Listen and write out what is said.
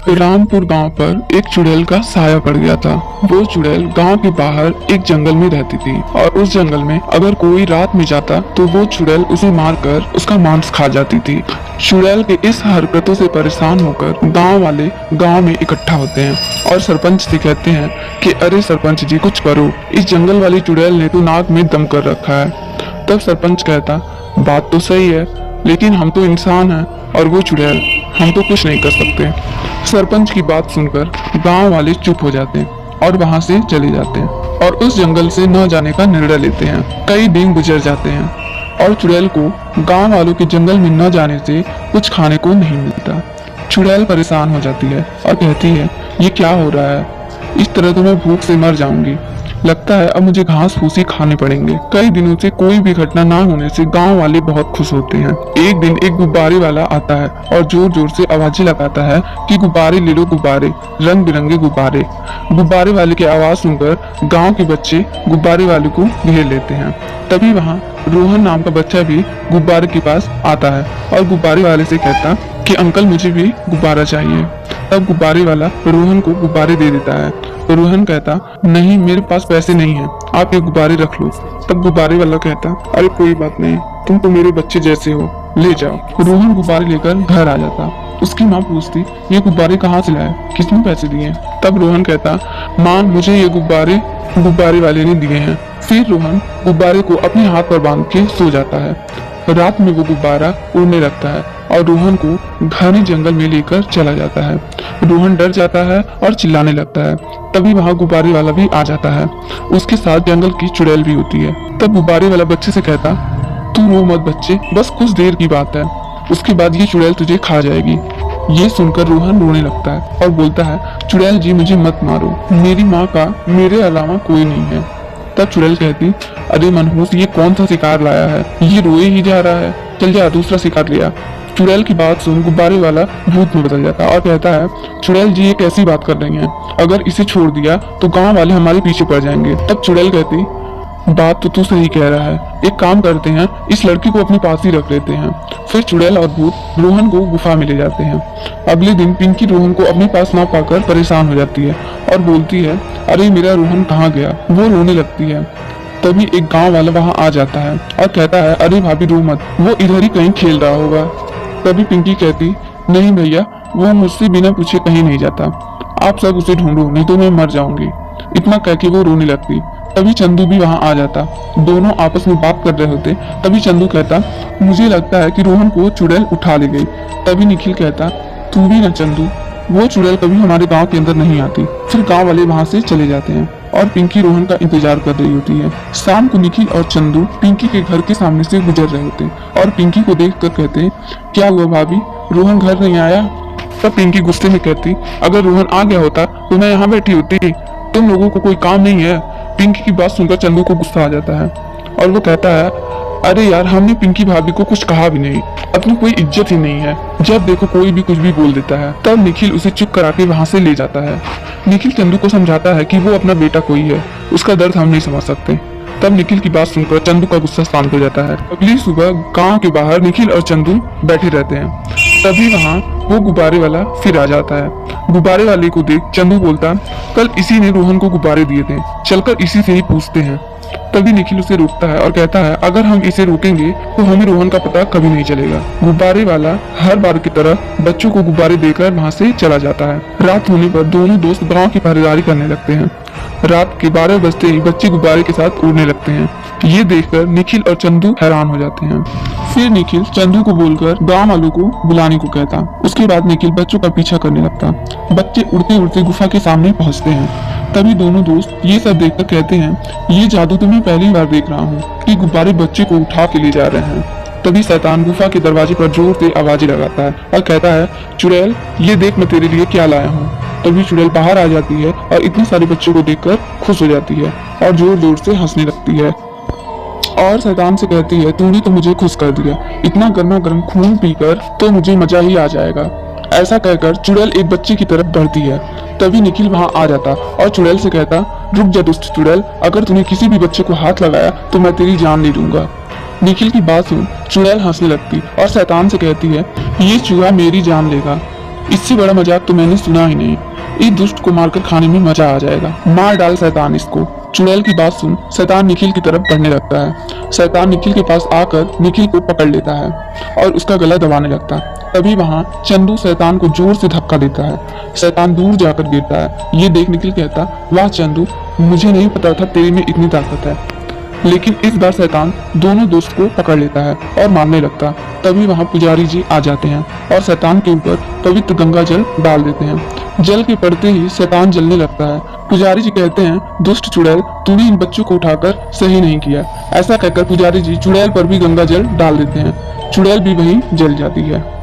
रामपुर गांव पर एक चुड़ैल का साया पड़ गया था। वो चुड़ैल गांव के बाहर एक जंगल में रहती थी और उस जंगल में अगर कोई रात में जाता तो वो चुड़ैल उसे मारकर उसका मांस खा जाती थी। चुड़ैल के इस हरकतों से परेशान होकर गांव वाले गांव में इकट्ठा होते हैं और सरपंच से कहते हैं कि अरे सरपंच जी कुछ करो, इस जंगल वाली चुड़ैल ने तो नाक में दम कर रखा है। तब सरपंच कहता, बात तो सही है, लेकिन हम तो इंसान हैं और वो चुड़ैल, हम तो कुछ नहीं कर सकते। सरपंच की बात सुनकर गांव वाले चुप हो जाते हैं और वहां से चले जाते हैं और उस जंगल से न जाने का निर्णय लेते हैं। कई दिन गुजर जाते हैं और चुड़ैल को गांव वालों के जंगल में न जाने से कुछ खाने को नहीं मिलता। चुड़ैल परेशान हो जाती है और कहती है, ये क्या हो रहा है, इस तरह तो मैं भूख से मर जाऊंगी। लगता है अब मुझे घास फूसी खाने पड़ेंगे। कई दिनों से कोई भी घटना ना होने से गांव वाले बहुत खुश होते हैं। एक दिन एक गुब्बारे वाला आता है और जोर जोर से आवाजें लगाता है कि गुब्बारे ले लो गुब्बारे, रंग बिरंगे गुब्बारे। गुब्बारे वाले की आवाज सुनकर गांव के बच्चे गुब्बारे वाले को घेर लेते हैं। तभी वहाँ रोहन नाम का बच्चा भी गुब्बारे के पास आता है और गुब्बारे वाले से कहता कि अंकल मुझे भी गुब्बारा चाहिए। तब गुब्बारे वाला रोहन को गुब्बारे दे देता है। रोहन कहता, नहीं मेरे पास पैसे नहीं है, आप ये गुब्बारे रख लो। तब गुब्बारे वाला कहता, अरे कोई बात नहीं, तुम तो मेरे बच्चे जैसे हो, ले जाओ। रोहन गुब्बारे लेकर घर आ जाता। उसकी माँ पूछती, ये गुब्बारे कहाँ से लाए, किसने पैसे दिए? तब रोहन कहता, माँ मुझे ये गुब्बारे गुब्बारे वाले ने दिए हैं। फिर रोहन गुब्बारे को अपने हाथ पर बांध के सो जाता है। रात में वो गुब्बारा उड़ने लगता है और रोहन को घने जंगल में लेकर चला जाता है। रोहन डर जाता है और चिल्लाने लगता है। तभी वहाँ गुब्बारे वाला भी आ जाता है। उसके साथ जंगल की चुड़ैल भी होती है। तब गुब्बारे वाला बच्चे से कहता, तू रो मत बच्चे, बस कुछ देर की बात है, उसके बाद ये चुड़ैल तुझे खा जाएगी। ये सुनकर रोहन रोने लगता है और बोलता है, चुड़ैल जी मुझे मत मारो, मेरी माँ का मेरे अलावा कोई नहीं है। तब चुड़ैल कहती, अरे मनहूस ये कौन सा शिकार लाया है, ये रोए ही जा रहा है, चल जा दूसरा शिकार लिया। चुड़ैल की बात सुन गुब्बारे वाला भूत में बदल जाता है और कहता है, चुड़ैल जी ये कैसी बात कर रही हैं, अगर इसे छोड़ दिया तो गांव वाले हमारे पीछे पड़ जाएंगे। तब चुड़ैल कहती, बात तो तू सही कह रहा है, एक काम करते हैं, इस लड़की को अपने पास ही रख लेते हैं। फिर चुड़ैल और भूत रोहन को गुफा में ले जाते हैं। अगले दिन पिंकी रोहन को अपने पास ना पाकर परेशान हो जाती है और बोलती है, अरे मेरा रोहन कहाँ गया। वो रोने लगती है। तभी एक गांव वाला वहां आ जाता है और कहता है, अरे भाभी रो मत, वो इधर ही कहीं खेल रहा होगा। तभी पिंकी कहती, नहीं भैया वो मुझसे बिना पूछे कहीं नहीं जाता, आप सब उसे ढूंढो नहीं तो मैं मर जाऊंगी। इतना कह के वो रोने लगती। तभी चंदू भी वहां आ जाता। दोनों आपस में बात कर रहे होते। तभी चंदू कहता, मुझे लगता है कि रोहन को चुड़ैल उठा ले गई। तभी निखिल कहता, तू भी ना चंदू, वो चुड़ैल कभी हमारे गांव के अंदर नहीं आती। फिर गांव वाले वहां से चले जाते हैं और पिंकी रोहन का इंतजार कर रही होती है। शाम को निखिल और चंदू पिंकी के घर के सामने से गुजर रहे होते हैं और पिंकी को देखकर कहते हैं, क्या हुआ भाभी, रोहन घर नहीं आया? तब पिंकी गुस्से में कहती, अगर रोहन आ गया होता तो मैं यहाँ बैठी होती, तुम लोगों को कोई काम नहीं है? पिंकी की बात सुनकर चंदू को गुस्सा आ जाता है और वो कहता है, अरे यार हमने पिंकी भाभी को कुछ कहा भी नहीं, अपनी कोई इज्जत ही नहीं है, जब देखो कोई भी कुछ भी बोल देता है। तब निखिल उसे चुप करा के वहाँ से ले जाता है। निखिल चंदू को समझाता है कि वो अपना बेटा कोई है, उसका दर्द हम नहीं समझ सकते। तब निखिल की बात सुनकर चंदू का गुस्सा शांत हो जाता है। अगली सुबह गांव के बाहर निखिल और चंदू बैठे रहते हैं। तभी वहाँ वो गुब्बारे वाला फिर आ जाता है। गुब्बारे वाले को देख चंदू बोलता, कल इसी ने रोहन को गुब्बारे दिए थे, चलकर इसी से ही पूछते हैं। तभी निखिल उसे रोकता है और कहता है, अगर हम इसे रोकेंगे तो हमें रोहन का पता कभी नहीं चलेगा। गुब्बारे वाला हर बार की तरह बच्चों को गुब्बारे देकर वहाँ से चला जाता है। रात होने पर दोनों दोस्त गांव की पहरेदारी करने लगते हैं। रात के 12 बजते ही बच्चे गुब्बारे के साथ उड़ने लगते हैं। ये देखकर निखिल और चंदू हैरान हो जाते हैं। फिर निखिल चंदू को बोलकर गांव वालों को बुलाने को कहता। उसके बाद निखिल बच्चों का पीछा करने लगता। बच्चे उड़ते उड़ते गुफा के सामने पहुंचते हैं। तभी दोनों दोस्त ये सब देखकर कहते हैं, ये जादू तो मैं पहली बार देख रहा हूँ कि गुब्बारे बच्चे को उठा के ले जा रहे हैं। तभी शैतान गुफा के दरवाजे पर जोर से आवाजें लगाता है और कहता है, चुड़ैल ये देख मैं तेरे लिए क्या लाया हूँ। तभी चुड़ैल बाहर आ जाती है और इतने सारे बच्चों को देखकर खुश हो जाती है और जोर जोर से हंसने लगती है और शैतान से कहती है, तूने तो मुझे खुश कर दिया, इतना गर्मा गर्म खून पीकर तो मुझे मजा ही आ जाएगा। ऐसा कहकर चुड़ैल एक बच्चे की तरफ बढ़ती है। तभी निखिल वहां आ जाता और चुड़ैल से कहता, रुक जा दुष्ट चुड़ैल, अगर तूने किसी भी बच्चे को हाथ लगाया तो मैं तेरी जान ले लूंगा। निखिल की बात सुन चुड़ैल हंसने लगती और शैतान से कहती है, ये चूहा मेरी जान लेगा। इससे बड़ा मजाक तो मैंने सुना ही नहीं। इस दुष्ट को मारकर खाने में मजा आ जाएगा। मार डाल शैतान इसको। चुड़ैल की बात सुन शैतान निखिल की तरफ बढ़ने लगता है। शैतान निखिल के पास आकर निखिल को पकड़ लेता है और उसका गला दबाने लगता है। तभी वहां चंदू शैतान को जोर से धक्का देता है। शैतान दूर जाकर गिरता है। ये देख निखिल कहता, वाह चंदू, मुझे नहीं पता था तेरे में इतनी ताकत है। लेकिन इस बार शैतान दोनों दोस्त को पकड़ लेता है और मारने लगता। तभी वहां पुजारी जी आ जाते हैं और शैतान के ऊपर पवित्र गंगा जल डाल देते हैं। जल के पड़ते ही शैतान जलने लगता है। पुजारी जी कहते हैं, दुष्ट चुड़ैल, तूने इन बच्चों को उठाकर सही नहीं किया। ऐसा कहकर पुजारी जी चुड़ैल पर भी गंगा जल डाल देते हैं। चुड़ैल भी वहीं जल जाती है।